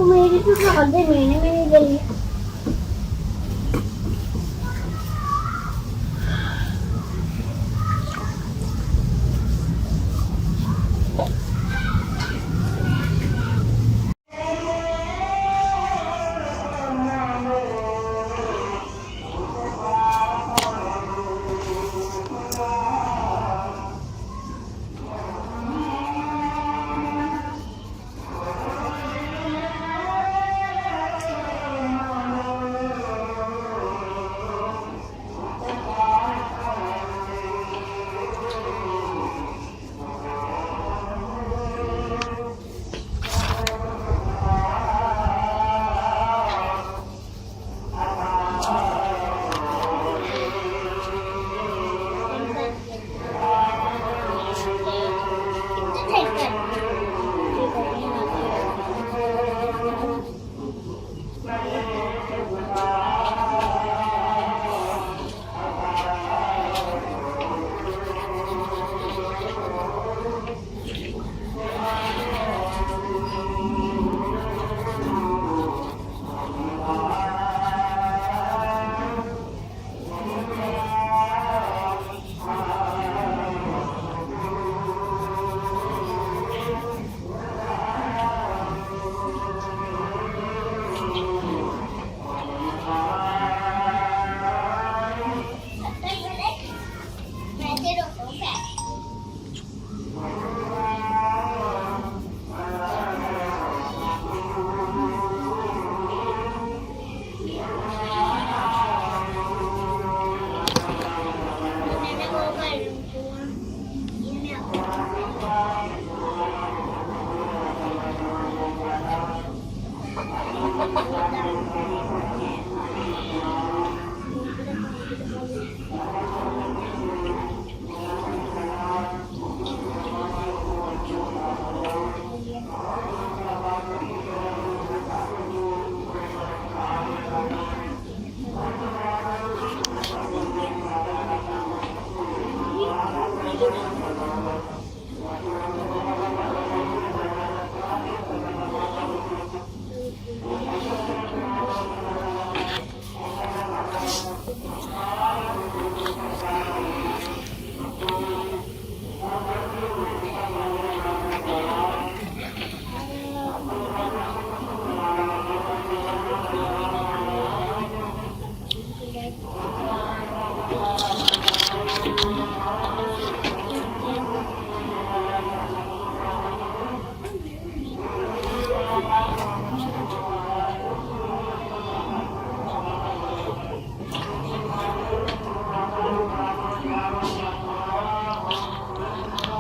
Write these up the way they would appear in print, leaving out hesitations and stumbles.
मेरी तो आधे महीने में नहीं गई है।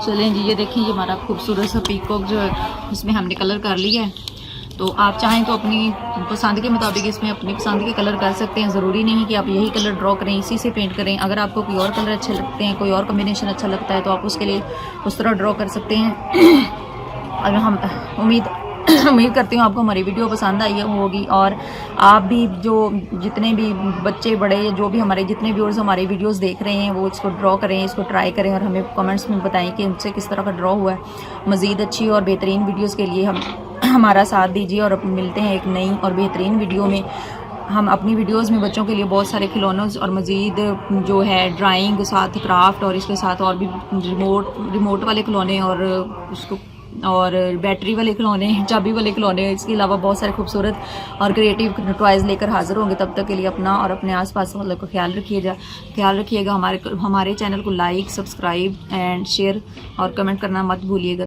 चलें जी, ये देखें, ये हमारा खूबसूरत सा पीकॉक जो है इसमें हमने कलर कर लिया है। तो आप चाहें तो अपनी पसंद के मुताबिक इसमें अपनी पसंद के कलर कर सकते हैं। ज़रूरी नहीं कि आप यही कलर ड्रॉ करें, इसी से पेंट करें। अगर आपको कोई और कलर अच्छे लगते हैं, कोई और कॉम्बिनेशन अच्छा लगता है, तो आप उसके लिए उस तरह ड्रॉ कर सकते हैं। अगर हम उम्मीद करती हूँ आपको हमारी वीडियो पसंद आई होगी, और आप भी जो जितने भी बच्चे बड़े या जो भी हमारे जितने व्यूअर्स हमारी वीडियोस देख रहे हैं वो इसको ड्रॉ करें, इसको ट्राई करें और हमें कमेंट्स में बताएं कि इनसे किस तरह का ड्रॉ हुआ है। मज़ीद अच्छी और बेहतरीन वीडियोस के लिए हमारा साथ दीजिए, और मिलते हैं एक नई और बेहतरीन वीडियो में। हम अपनी वीडियोस में बच्चों के लिए बहुत सारे खिलौनों और मज़ीद जो है ड्राइंग के साथ क्राफ्ट और इसके साथ और भी रिमोट वाले खिलौने और उसको और बैटरी वाले खिलौने, चाबी वाले खिलौने, इसके अलावा बहुत सारे खूबसूरत और क्रिएटिव टॉयज़ लेकर हाज़िर होंगे। तब तक के लिए अपना और अपने आसपास वालों का ख्याल रखिएगा। हमारे चैनल को लाइक, सब्सक्राइब एंड शेयर और कमेंट करना मत भूलिएगा।